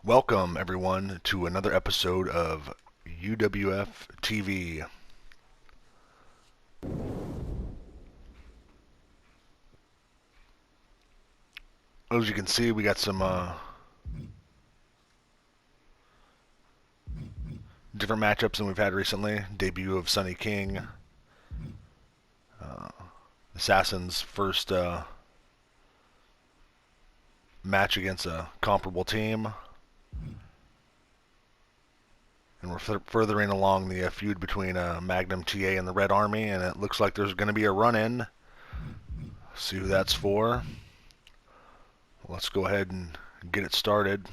Welcome, everyone, to another episode of UWF TV. As you can see, we got some different matchups than we've had recently. Debut of Sunny King. Assassin's first match against a comparable team. And we're furthering along the feud between MAGNUM TA and the Red Army, and it looks like there's going to be a run-in. See who that's for. Let's go ahead and get it started.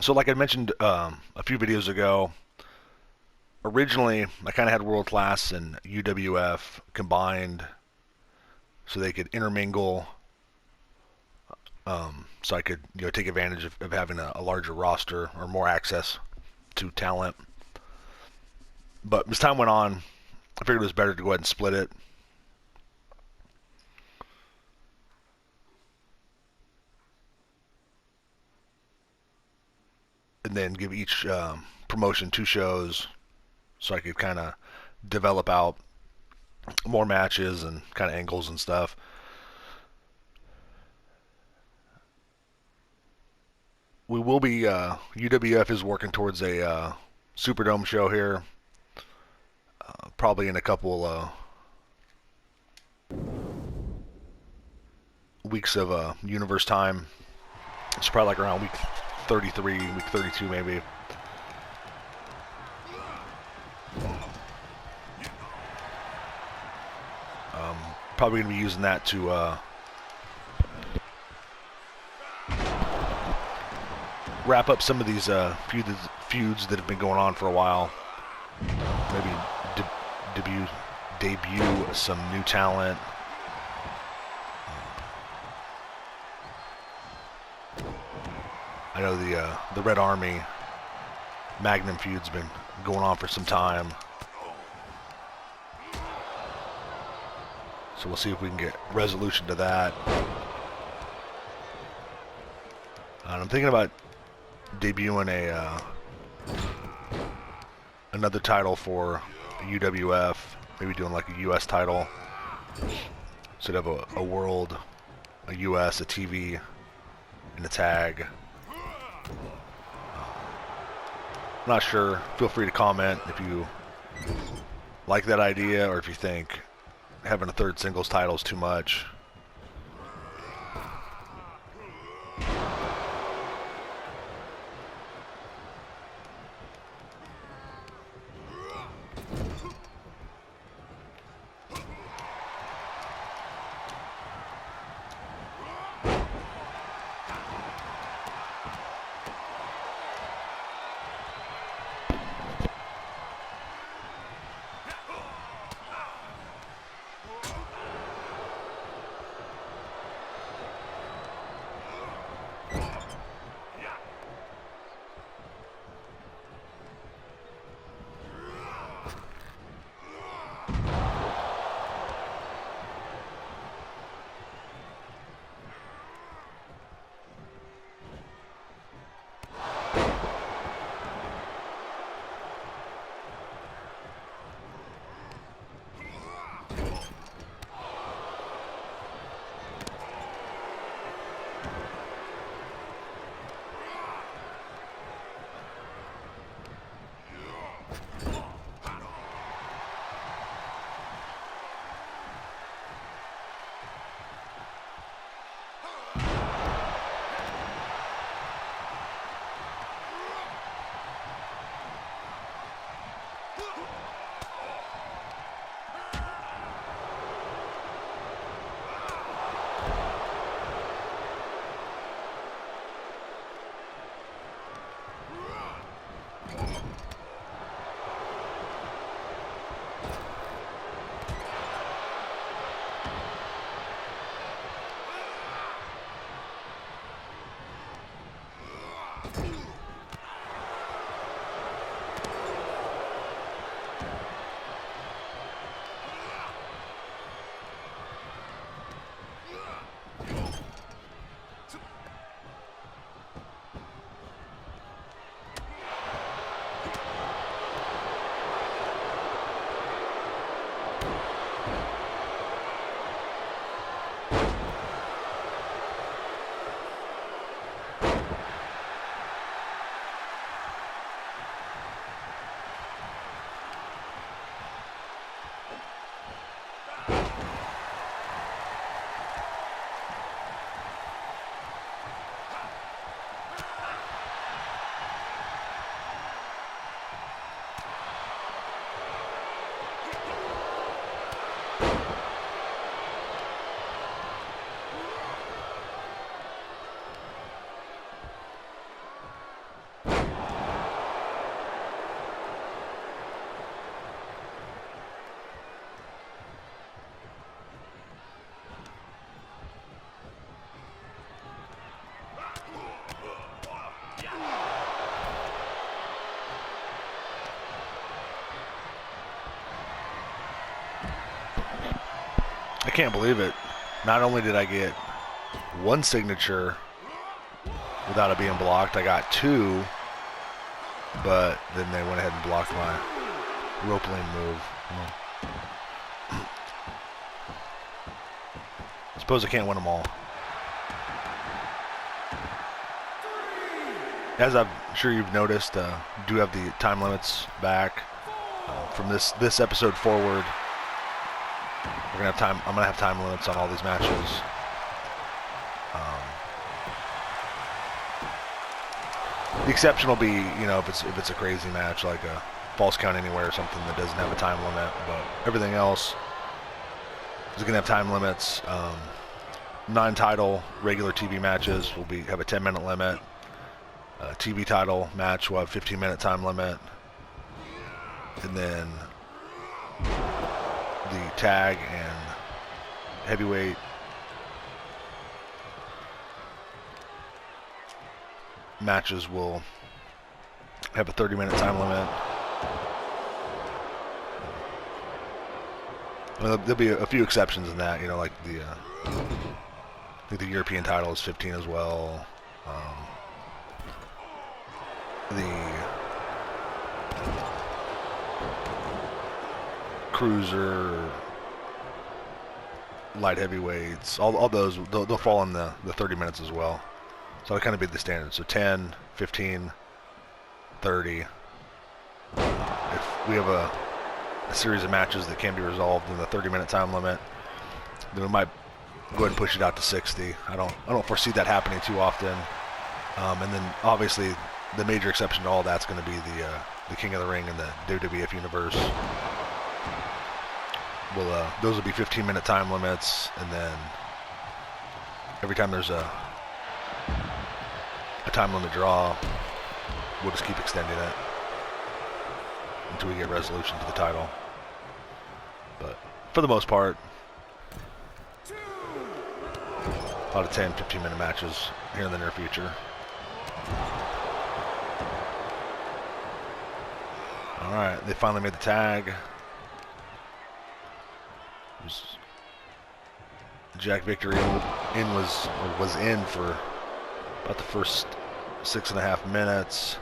So like I mentioned a few videos ago, originally I kind of had World Class and UWF combined so they could intermingle, so I could take advantage of having a larger roster or more access to talent. But as time went on, I figured it was better to go ahead and split it. And then give each promotion 2 shows so I could kind of develop out more matches and kind of angles and stuff. We will be, UWF is working towards a Superdome show here, probably in a couple weeks of universe time. It's probably like around week 33, week 32 maybe. Probably going to be using that to wrap up some of these feuds that have been going on for a while. Maybe debut some new talent. I know the Red Army MAGNUM feud's been going on for some time. So we'll see if we can get resolution to that. And I'm thinking about debuting another title for UWF, maybe doing like a US title. So to have a world, a US, a TV, and a tag. I'm not sure. Feel free to comment if you like that idea or if you think having a third singles title is too much. I can't believe it. Not only did I get one signature without it being blocked, I got two, but then they went ahead and blocked my rope lane move. I suppose I can't win them all. As I'm sure you've noticed, do have the time limits back. From this episode forward, we're gonna have time. I'm gonna have time limits on all these matches. The exception will be, you know, if it's a crazy match like a false count anywhere or something that doesn't have a time limit. But everything else is gonna have time limits. Non-title regular TV matches will have a 10-minute limit. TV title match will have 15-minute time limit. And then the tag and heavyweight matches will have a 30-minute time limit. Well, there'll be a few exceptions in that, you know, like I think the European title is 15 as well. The cruiser, light heavyweights, all those, they'll fall in the 30 minutes as well. So that kind of be the standard. So 10, 15, 30. If we have a series of matches that can be resolved in the 30-minute time limit, then we might go ahead and push it out to 60. I don't foresee that happening too often. And then obviously the major exception to all that's going to be the King of the Ring and the WWF Universe. Well, those will be 15-minute time limits, and then every time there's a time limit draw, we'll just keep extending it until we get resolution to the title. But for the most part, a lot of 10, 15-minute matches here in the near future. All right, they finally made the tag. Jack Victory was in for about the first 6.5 minutes,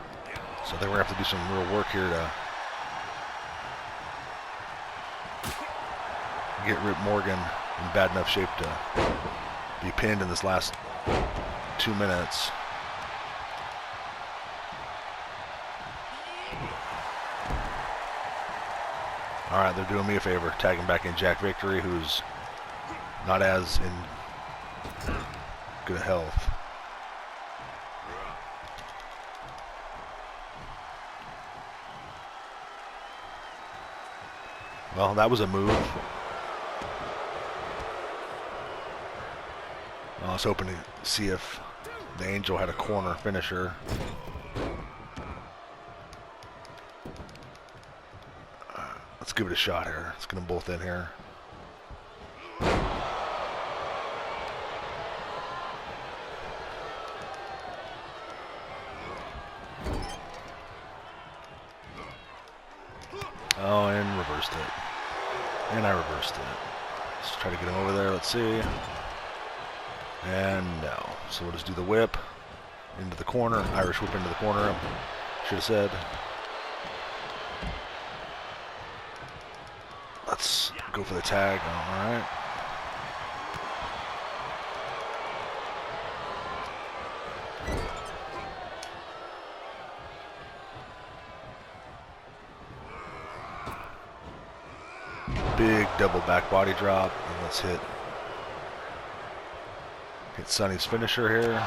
so I think we're gonna have to do some real work here to get Rip Morgan in bad enough shape to be pinned in this last 2 minutes. All right, they're doing me a favor, tagging back in Jack Victory, who's not as in good health. Well, that was a move. I was hoping to see if the Angel had a corner finisher. Let's give it a shot here. Let's get them both in here. Oh, and reversed it. And I reversed it. Let's try to get him over there. Let's see. And no. So we'll just do the whip into the corner. Irish whip into the corner. Should have said. Let's go for the tag. All right. Big double back body drop, and let's hit Sonny's finisher here.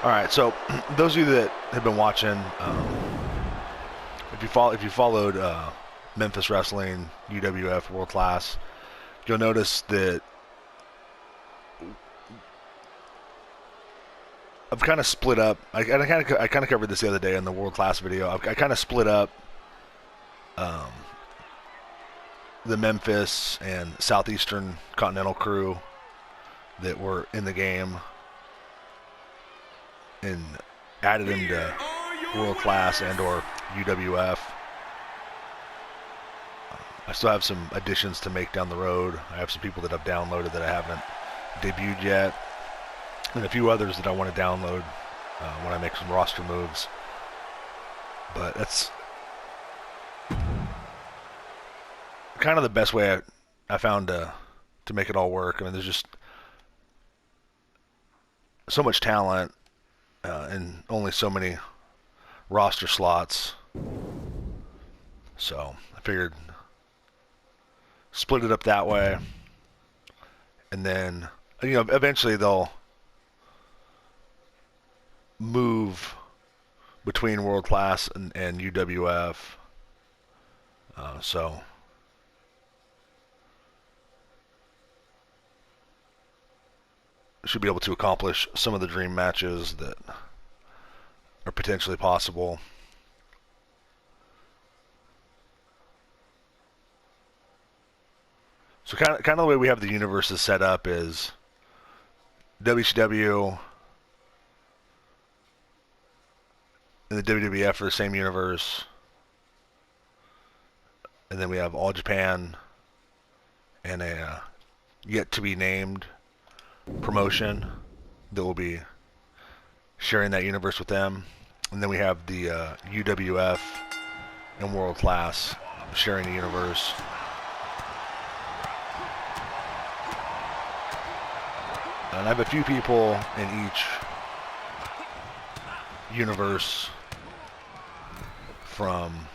All right, so those of you that have been watching, if you followed Memphis Wrestling, UWF, World Class, you'll notice that I've kind of split up. I kind of covered this the other day in the World Class video. I kind of split up the Memphis and Southeastern Continental crew that were in the game. And added him to World Class and or UWF. I still have some additions to make down the road. I have some people that I've downloaded that I haven't debuted yet, and a few others that I want to download when I make some roster moves. But that's kind of the best way I found to make it all work. I mean, there's just so much talent and only so many roster slots. So I figured split it up that way, and then eventually they'll move between World Class and UWF. So should be able to accomplish some of the dream matches that are potentially possible. So kind of the way we have the universes set up is WCW and the WWF are the same universe, and then we have All Japan and a yet to be named promotion that will be sharing that universe with them, and then we have the UWF and World Class sharing the universe. And I have a few people in each universe from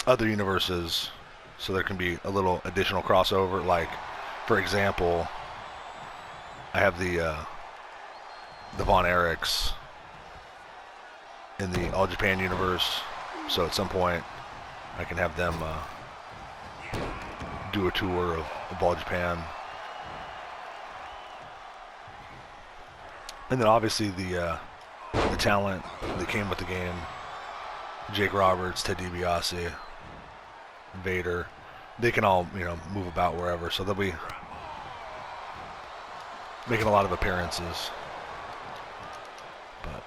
other universes, so there can be a little additional crossover. Like, for example, I have the Von Erichs in the All Japan universe, so at some point I can have them do a tour of All Japan. And then obviously the talent that came with the game, Jake Roberts, Ted DiBiase, Vader, they can all move about wherever, so they'll be making a lot of appearances.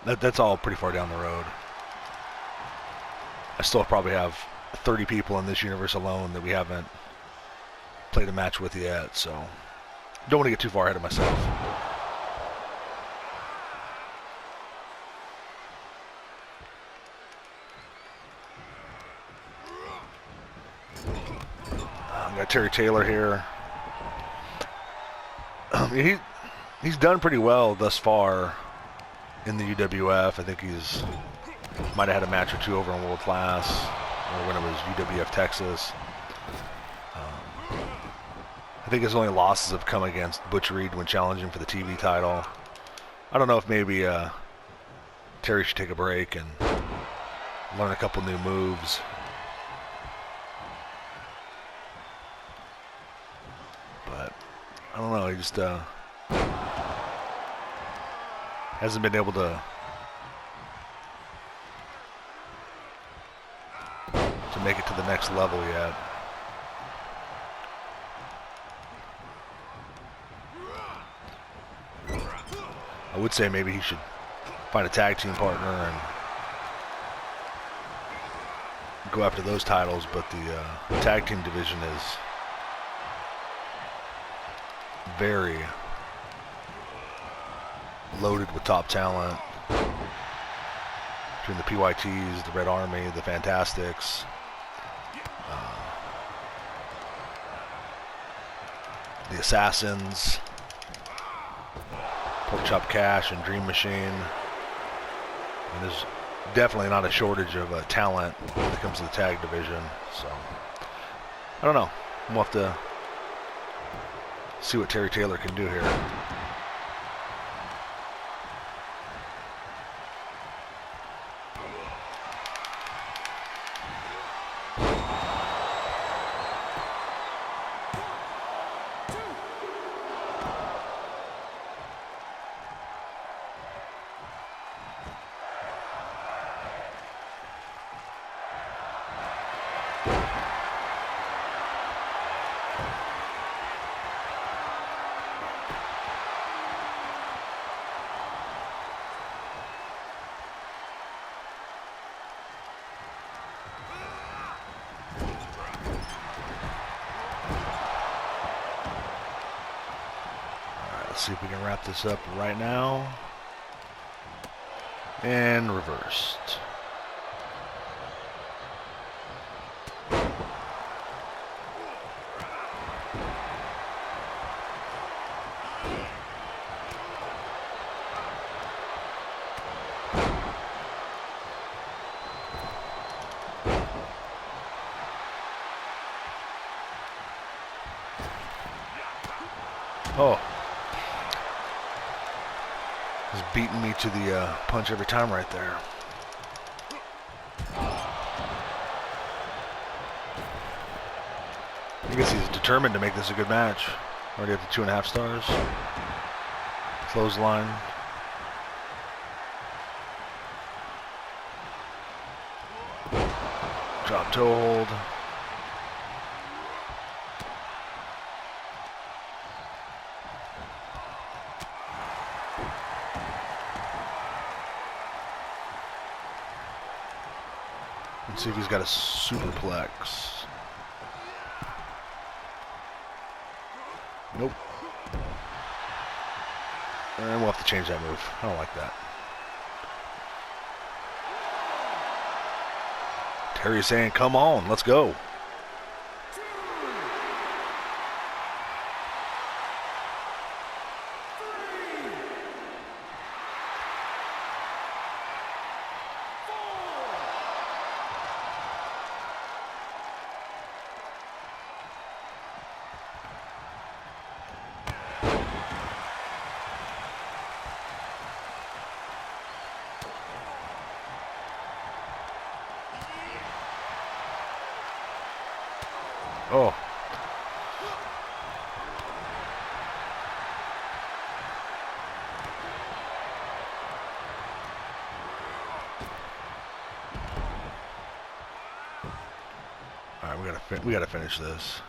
But that's all pretty far down the road. I still probably have 30 people in this universe alone that we haven't played a match with yet, so don't want to get too far ahead of myself. Got Terry Taylor here. He's done pretty well thus far in the UWF. I think he's might have had a match or two over in World Class or when it was UWF Texas. I think his only losses have come against Butch Reed when challenging for the TV title. I don't know if maybe Terry should take a break and learn a couple new moves. I don't know, he just hasn't been able to make it to the next level yet. I would say maybe he should find a tag team partner and go after those titles, but the tag team division is very loaded with top talent between the PYTs, the Red Army, the Fantastics, the Assassins, Pork Chop Cash, and Dream Machine. And there's definitely not a shortage of talent when it comes to the tag division. So I don't know. We'll have to see what Terry Taylor can do here. see if we can wrap this up right now. And reversed. Oh. He's beating me to the punch every time right there. I guess he's determined to make this a good match. Already up to 2.5 stars. Clothesline. Drop toe hold. Let's see if he's got a superplex. Nope. And we'll have to change that move. I don't like that. Terry's saying, come on, let's go. Oh. All right, we gotta finish this.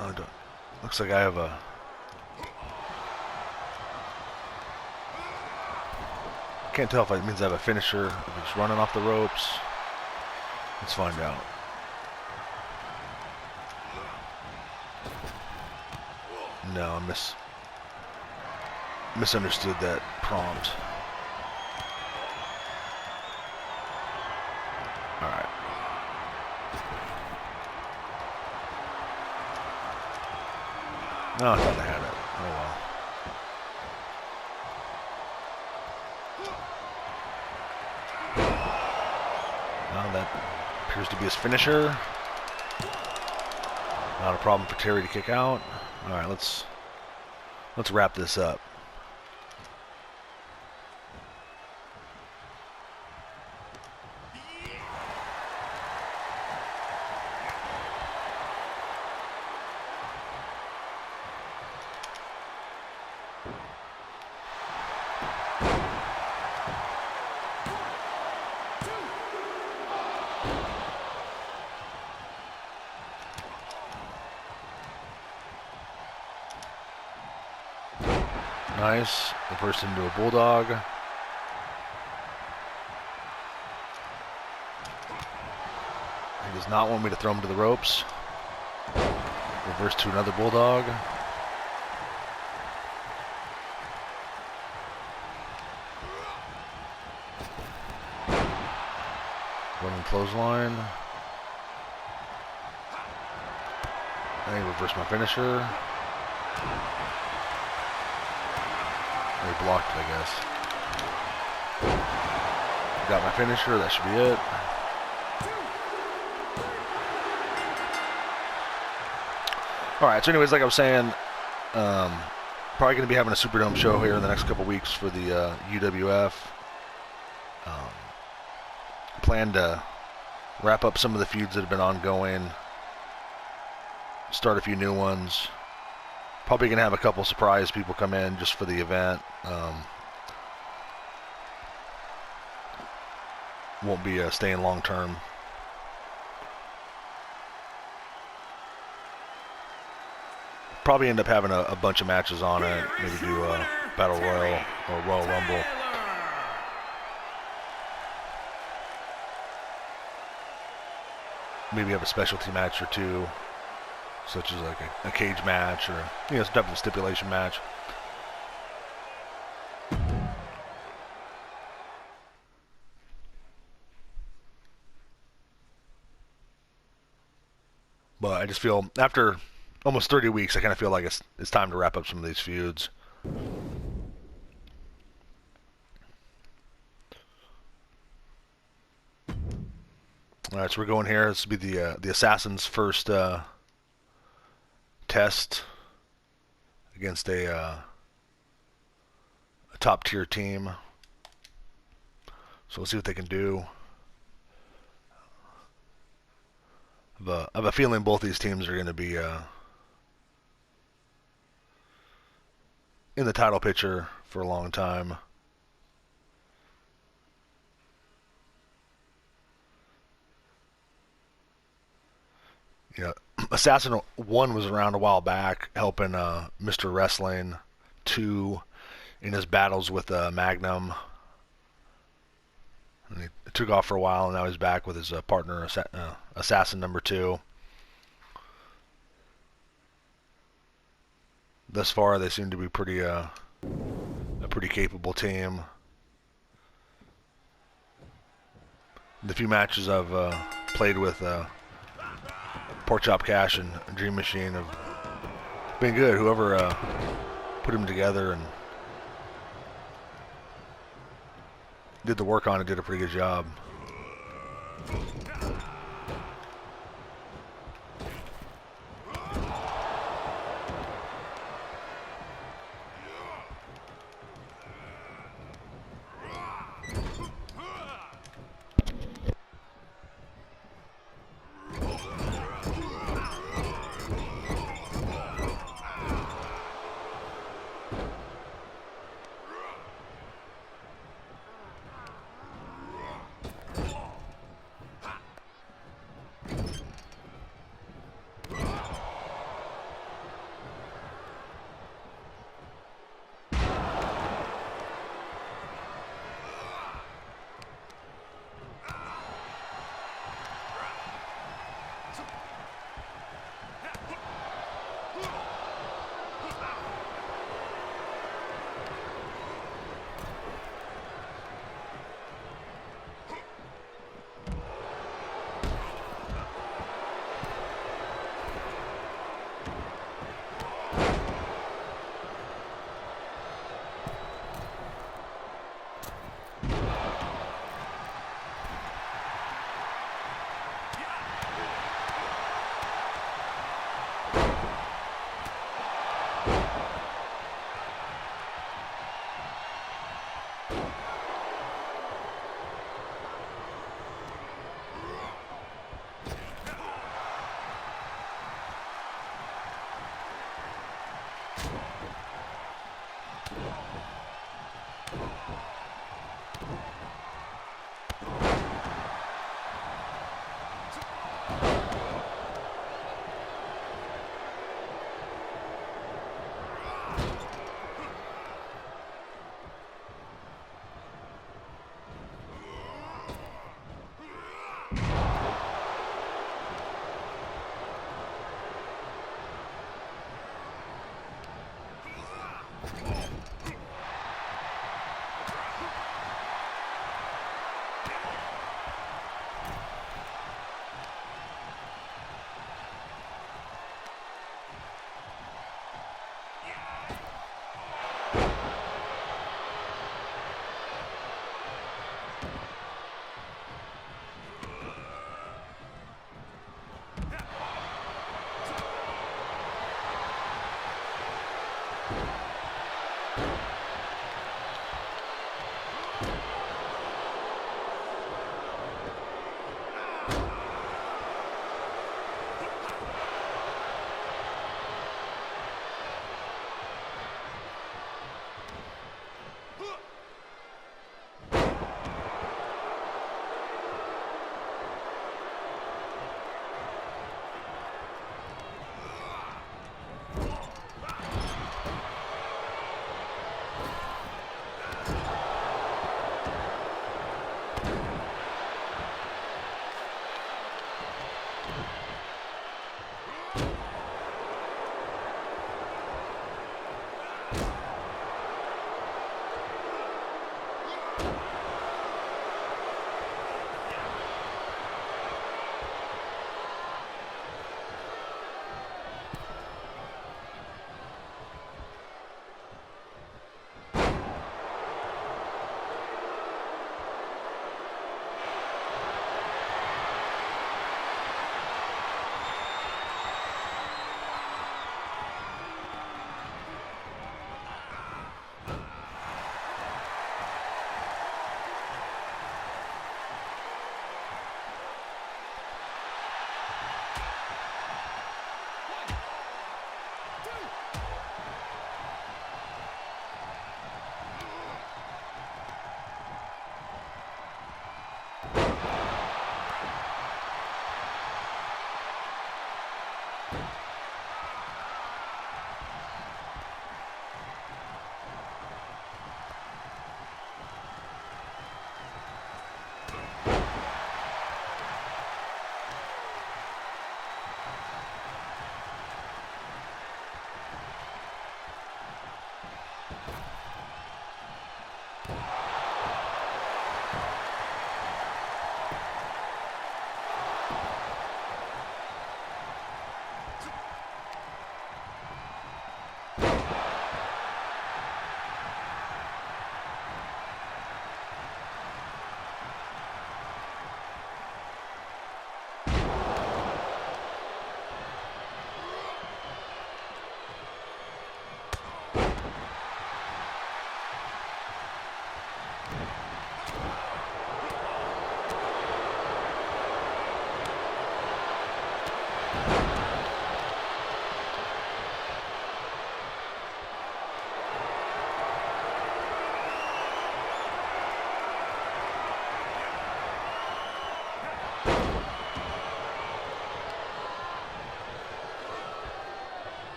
Oh, looks like I have a. Can't tell if it means I have a finisher, if it's running off the ropes. Let's find out. No, I misunderstood that prompt. All right. No, I thought I had it. Oh well. That appears to be his finisher. Not a problem for Terry to kick out. All right, let's wrap this up. Nice. Reversed into a bulldog. He does not want me to throw him to the ropes. Reverse to another bulldog. Running clothesline. And he reversed my finisher. They blocked it, I guess. Got my finisher, that should be it. Alright, so anyways, like I was saying, probably going to be having a Superdome show here in the next couple weeks for the UWF. Plan to wrap up some of the feuds that have been ongoing, start a few new ones. Probably going to have a couple surprise people come in just for the event. Won't be staying long term. Probably end up having a bunch of matches on it. Maybe do a Battle Royal or Royal Rumble. Maybe have a specialty match or two. such as like a cage match or some type of a stipulation match. But I just feel after almost 30 weeks, I kind of feel like it's time to wrap up some of these feuds. All right, so we're going here. This will be the Assassin's first test against a top tier team. So we'll see what they can do. I have a feeling both these teams are going to be in the title picture for a long time. Assassin 1 was around a while back, helping Mr. Wrestling 2 in his battles with Magnum. And he took off for a while, and now he's back with his partner, Assassin number 2. Thus far, they seem to be a pretty capable team. The few matches I've played with Pork Chop Cash and Dream Machine have been good. Whoever put them together and did the work on it did a pretty good job.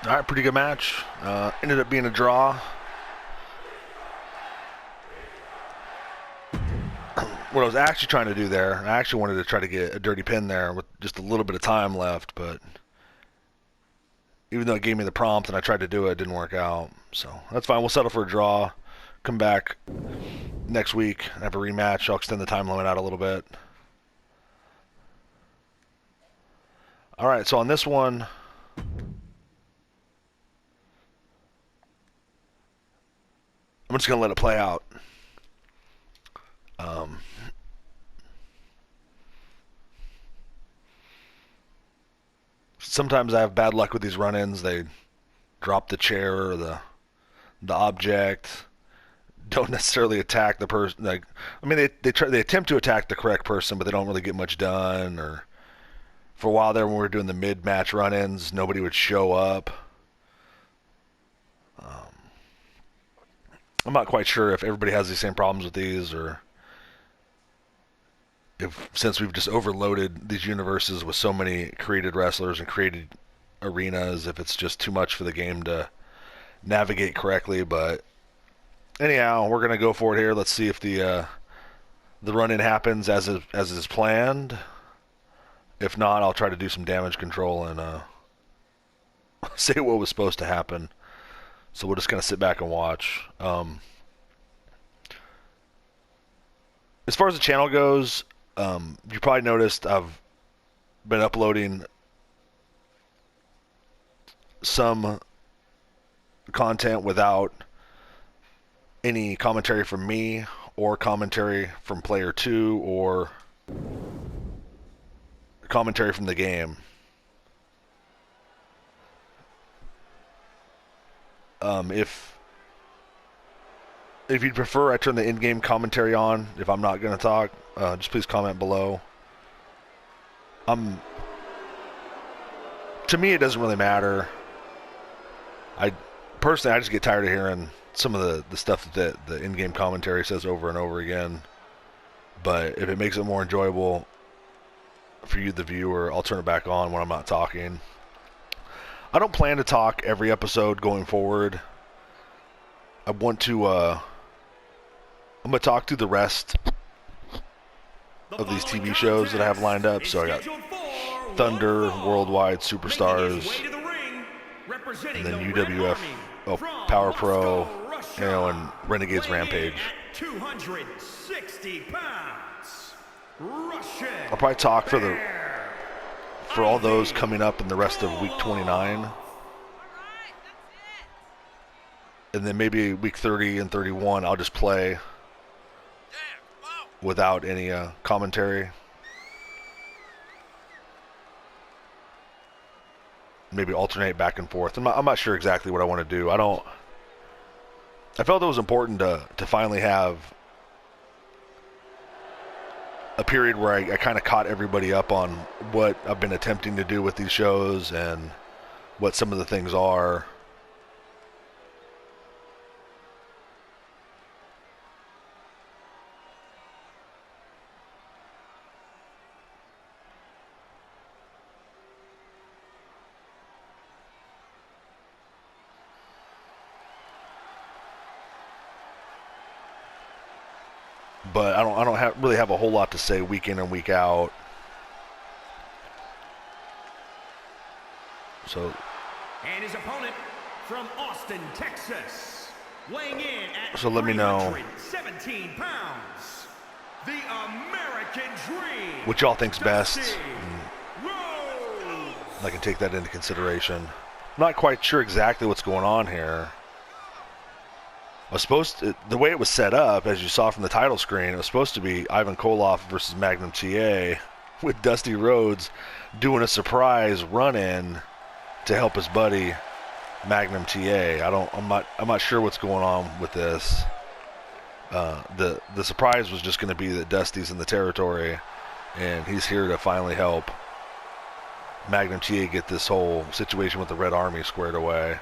All right, pretty good match. Ended up being a draw. What I was actually trying to do there, I actually wanted to try to get a dirty pin there with just a little bit of time left, but even though it gave me the prompt and I tried to do it, it didn't work out. So that's fine. We'll settle for a draw. Come back next week and have a rematch. I'll extend the time limit out a little bit. All right, so on this one, I'm just going to let it play out. Sometimes I have bad luck with these run-ins. They drop the chair or the object. Don't necessarily attack the person. Like, I mean, they attempt to attack the correct person, but they don't really get much done. Or for a while there, when we were doing the mid-match run-ins, nobody would show up. I'm not quite sure if everybody has the same problems with these, or if, since we've just overloaded these universes with so many created wrestlers and created arenas, if it's just too much for the game to navigate correctly. But anyhow, we're gonna go for it here. Let's see if the run-in happens as is planned. If not, I'll try to do some damage control and say what was supposed to happen. So we're just gonna sit back and watch. As far as the channel goes, you probably noticed I've been uploading some content without any commentary from me or commentary from player 2 or commentary from the game. If you'd prefer I turn the in-game commentary on if I'm not going to talk, just please comment below. To me, it doesn't really matter. Personally, I just get tired of hearing some of the stuff that the in-game commentary says over and over again. But if it makes it more enjoyable for you, the viewer, I'll turn it back on when I'm not talking. I don't plan to talk every episode going forward. I want to, I'm going to talk through the rest of these TV shows that I have lined up. So I got Thunder, Worldwide Superstars, and then UWF, Power Pro, and Renegades Rampage. 260 pounds. I'll probably talk for all those coming up in the rest of week 29. And then maybe week 30 and 31, I'll just play without any commentary. Maybe alternate back and forth. I'm not sure exactly what I want to do. I felt it was important to finally have a period where I kind of caught everybody up on what I've been attempting to do with these shows and what some of the things are. But I don't really have a whole lot to say week in and week out. So. And his opponent from Austin, Texas, weighing in at so let me know 17 pounds, the American Dream, what y'all think's best. I can take that into consideration. not quite sure exactly what's going on here. The way it was set up, as you saw from the title screen, it was supposed to be Ivan Koloff versus Magnum TA, with Dusty Rhodes doing a surprise run-in to help his buddy Magnum TA. I'm not sure what's going on with this. The surprise was just going to be that Dusty's in the territory, and he's here to finally help Magnum TA get this whole situation with the Red Army squared away.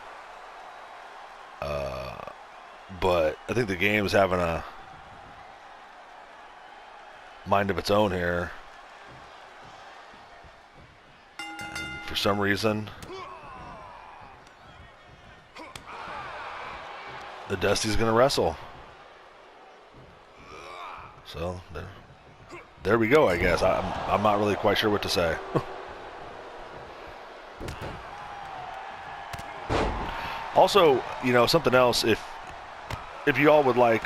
But I think the game is having a mind of its own here. And for some reason, the Dusty's going to wrestle. So there we go, I guess. I'm not really quite sure what to say. Also, you know, something else, if you all would like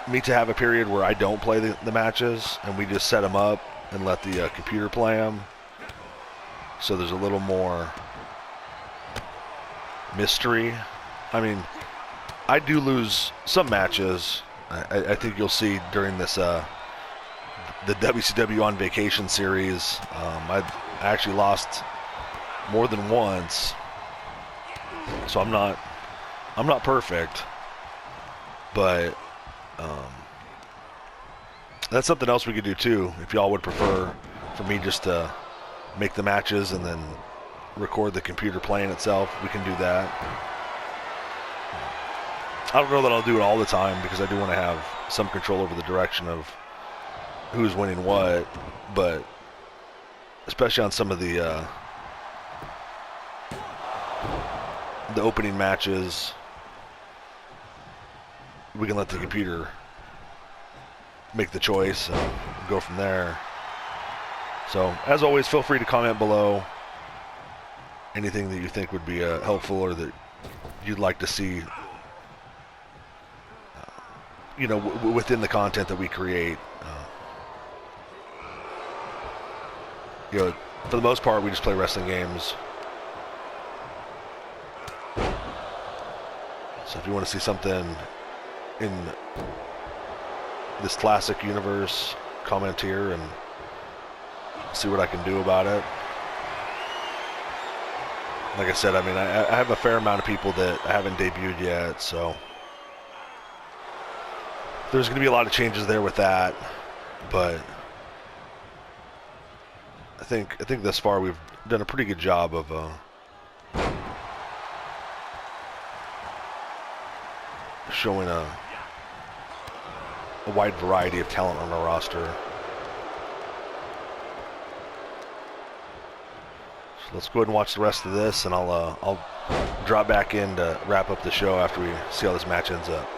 me to have a period where I don't play the matches and we just set them up and let the computer play them, so there's a little more mystery. I mean, I do lose some matches. I think you'll see during this the WCW on Vacation series. I actually lost more than once, so I'm not perfect, but that's something else we could do too. If y'all would prefer for me just to make the matches and then record the computer playing itself, we can do that. I don't know that I'll do it all the time because I do want to have some control over the direction of who's winning what, but especially on some of the opening matches, we can let the computer make the choice and go from there. So, as always, feel free to comment below anything that you think would be helpful or that you'd like to see, you know, within the content that we create. You know, for the most part, we just play wrestling games. So if you want to see something in this classic universe, comment here and see what I can do about it. Like I said, I mean, I have a fair amount of people that I haven't debuted yet, so there's going to be a lot of changes there with that, but I think thus far we've done a pretty good job of showing a wide variety of talent on our roster. So let's go ahead and watch the rest of this, and I'll drop back in to wrap up the show after we see how this match ends up.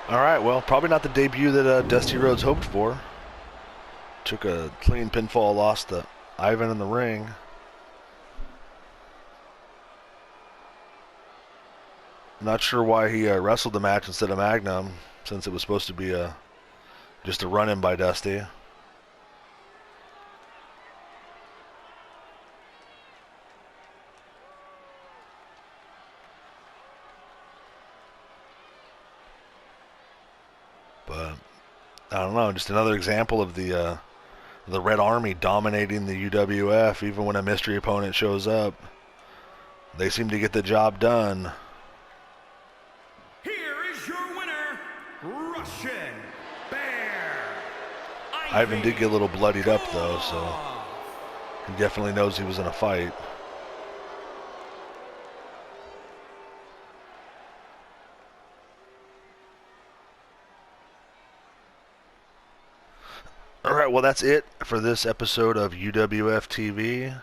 All right, well, probably not the debut that Dusty Rhodes hoped for. Took a clean pinfall loss to Ivan in the ring. Not sure why he wrestled the match instead of Magnum. since it was supposed to be just a run-in by Dusty. But I don't know, just another example of the Red Army dominating the UWF. Even when a mystery opponent shows up, they seem to get the job done. Here is your winner, Russian Bear. Ivan did get a little bloodied up though, so he definitely knows he was in a fight. Alright, well that's it for this episode of UWF TV,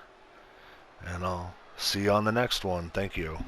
and I'll see you on the next one. Thank you.